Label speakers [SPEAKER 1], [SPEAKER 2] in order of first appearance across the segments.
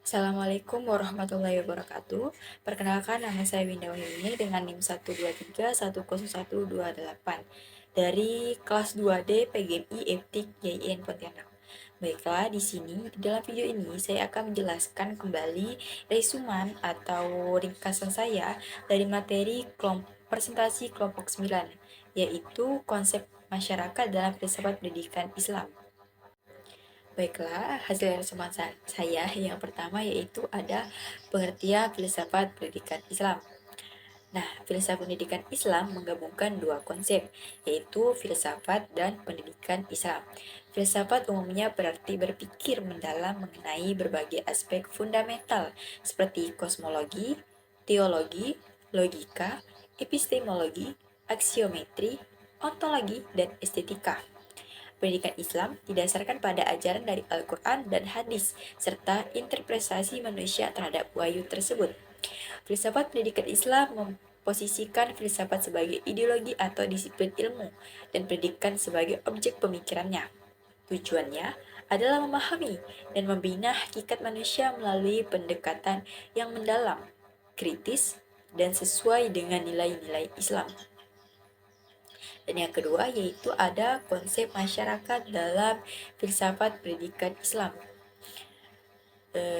[SPEAKER 1] Assalamualaikum warahmatullahi wabarakatuh. Perkenalkan, nama saya Winda Wahyuni dengan NIM 123101228 dari kelas 2D PGMI Eptik YIN Pontianak. Baiklah, di sini di dalam video ini saya akan menjelaskan kembali resuman atau ringkasan saya dari materi presentasi kelompok 9, yaitu konsep masyarakat dalam filsafat pendidikan Islam. Baiklah, hasil resumen saya yang pertama yaitu ada pengertian filsafat pendidikan Islam. Nah, filsafat pendidikan Islam menggabungkan dua konsep, yaitu filsafat dan pendidikan Islam. Filsafat umumnya berarti berpikir mendalam mengenai berbagai aspek fundamental seperti kosmologi, teologi, logika, epistemologi, aksiometri, ontologi, dan estetika. Pendidikan Islam didasarkan pada ajaran dari Al-Quran dan hadis, serta interpretasi manusia terhadap wahyu tersebut. Filsafat pendidikan Islam memposisikan filsafat sebagai ideologi atau disiplin ilmu, dan pendidikan sebagai objek pemikirannya. Tujuannya adalah memahami dan membina hakikat manusia melalui pendekatan yang mendalam, kritis, dan sesuai dengan nilai-nilai Islam. Dan yang kedua yaitu ada konsep masyarakat dalam filsafat pendidikan Islam.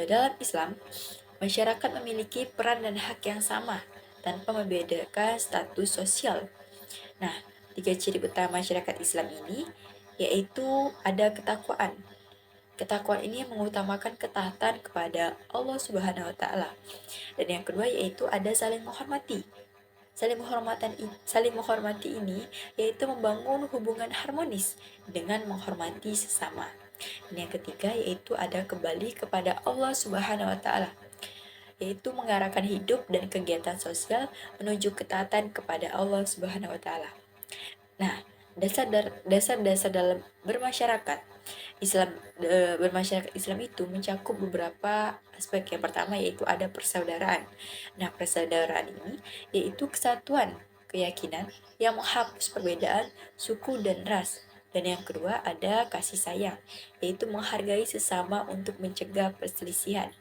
[SPEAKER 1] Dalam Islam, masyarakat memiliki peran dan hak yang sama tanpa membedakan status sosial. Nah, tiga ciri utama masyarakat Islam ini yaitu ada ketakwaan. Ketakwaan ini mengutamakan ketaatan kepada Allah Subhanahu wa taala. Dan yang kedua yaitu ada saling menghormati. Saling menghormati ini yaitu membangun hubungan harmonis dengan menghormati sesama. Dan yang ketiga yaitu ada kembali kepada Allah Subhanahu wa taala, yaitu mengarahkan hidup dan kegiatan sosial menuju ketaatan kepada Allah Subhanahu wa taala. Nah, dasar-dasar dalam bermasyarakat bermasyarakat Islam itu mencakup beberapa aspek. Yang pertama yaitu ada persaudaraan. Nah, persaudaraan ini yaitu kesatuan keyakinan yang menghapus perbedaan suku dan ras. Dan yang kedua ada kasih sayang, yaitu menghargai sesama untuk mencegah perselisihan.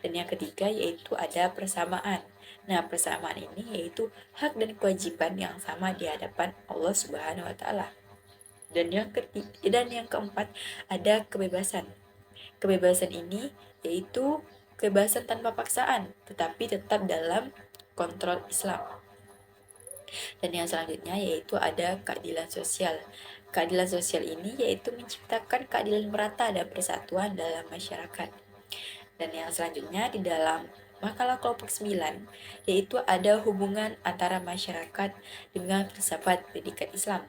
[SPEAKER 1] Dan yang ketiga yaitu ada persamaan. Nah, persamaan ini yaitu hak dan kewajiban yang sama di hadapan Allah Subhanahu wa taala. Dan yang keempat ada kebebasan. Kebebasan ini yaitu kebebasan tanpa paksaan, tetapi tetap dalam kontrol Islam. Dan yang selanjutnya yaitu ada keadilan sosial. Keadilan sosial ini yaitu menciptakan keadilan merata dan persatuan dalam masyarakat. Dan yang selanjutnya di dalam makalah kelompok 9 yaitu ada hubungan antara masyarakat dengan filsafat pendidikan Islam.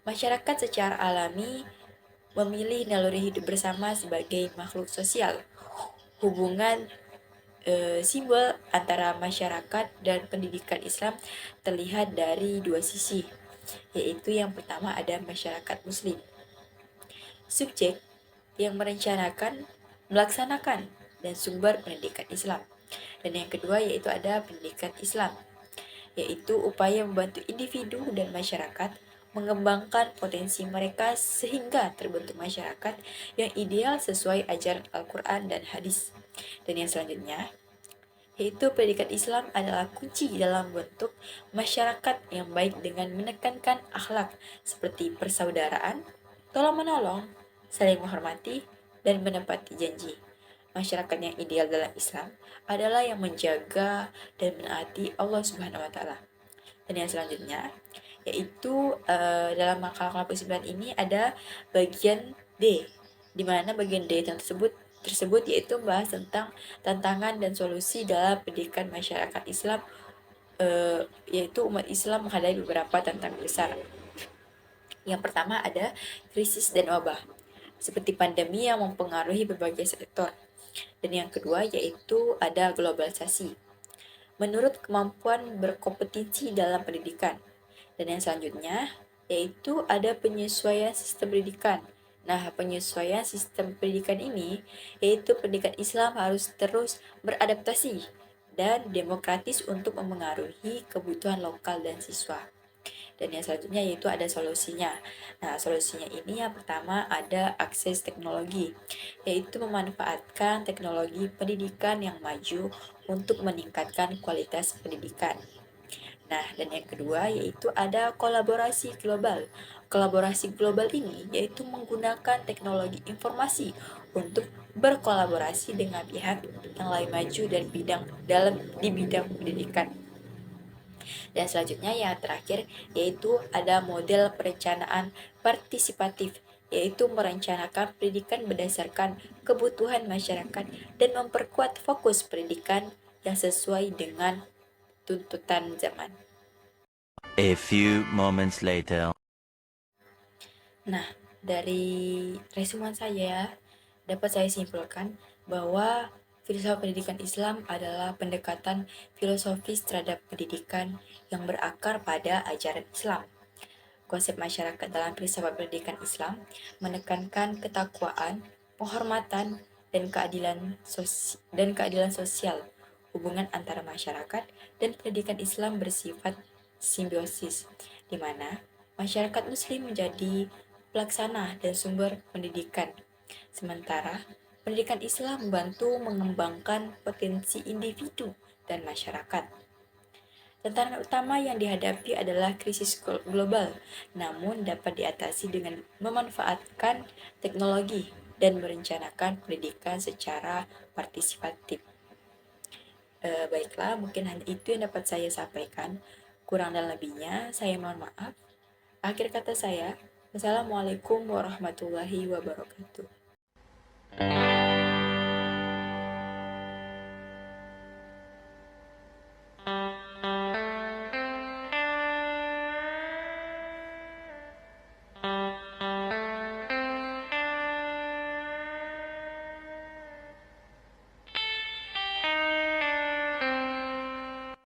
[SPEAKER 1] Masyarakat secara alami memilih naluri hidup bersama sebagai makhluk sosial. Hubungan simbol antara masyarakat dan pendidikan Islam terlihat dari dua sisi, yaitu yang pertama ada masyarakat Muslim. Subjek yang merencanakan, melaksanakan, dan sumber pendidikan Islam. Dan yang kedua yaitu ada pendidikan Islam, yaitu upaya membantu individu dan masyarakat mengembangkan potensi mereka sehingga terbentuk masyarakat yang ideal sesuai ajaran Al-Quran dan hadis. Dan yang selanjutnya, yaitu pendidikan Islam adalah kunci dalam bentuk masyarakat yang baik dengan menekankan akhlak seperti persaudaraan, tolong-menolong, saling menghormati, dan menepati janji. Masyarakat yang ideal dalam Islam adalah yang menjaga dan menaati Allah Subhanahu wa taala. Dan yang selanjutnya yaitu dalam makalah kelompok 9 ini ada bagian D, di mana bagian D tersebut yaitu membahas tentang tantangan dan solusi dalam pendidikan masyarakat Islam, yaitu umat Islam menghadapi beberapa tantangan besar. Yang pertama ada krisis dan wabah, seperti pandemi yang mempengaruhi berbagai sektor. Dan yang kedua yaitu ada globalisasi, menurut kemampuan berkompetensi dalam pendidikan. Dan yang selanjutnya yaitu ada penyesuaian sistem pendidikan. Nah, penyesuaian sistem pendidikan ini yaitu pendidikan Islam harus terus beradaptasi dan demokratis untuk memengaruhi kebutuhan lokal dan siswa. Dan yang selanjutnya yaitu ada solusinya. Nah, solusinya ini yang pertama ada akses teknologi, yaitu memanfaatkan teknologi pendidikan yang maju untuk meningkatkan kualitas pendidikan. Nah, dan yang kedua yaitu ada kolaborasi global. Kolaborasi global ini yaitu menggunakan teknologi informasi untuk berkolaborasi dengan pihak yang lain maju dan di bidang pendidikan. Dan selanjutnya yang terakhir yaitu ada model perencanaan partisipatif, yaitu merencanakan pendidikan berdasarkan kebutuhan masyarakat dan memperkuat fokus pendidikan yang sesuai dengan tuntutan zaman.
[SPEAKER 2] A few moments later.
[SPEAKER 1] Nah, dari resumen saya dapat saya simpulkan bahwa filsafat pendidikan Islam adalah pendekatan filosofis terhadap pendidikan yang berakar pada ajaran Islam. Konsep masyarakat dalam filsafat pendidikan Islam menekankan ketakwaan, penghormatan, dan keadilan sosial. Hubungan antara masyarakat dan pendidikan Islam bersifat simbiosis, di mana masyarakat Muslim menjadi pelaksana dan sumber pendidikan. Sementara pendidikan Islam membantu mengembangkan potensi individu dan masyarakat. Tantangan utama yang dihadapi adalah krisis global, namun dapat diatasi dengan memanfaatkan teknologi dan merencanakan pendidikan secara partisipatif. Baiklah, mungkin hanya itu yang dapat saya sampaikan. Kurang dan lebihnya, saya mohon maaf. Akhir kata saya, Wassalamualaikum warahmatullahi wabarakatuh.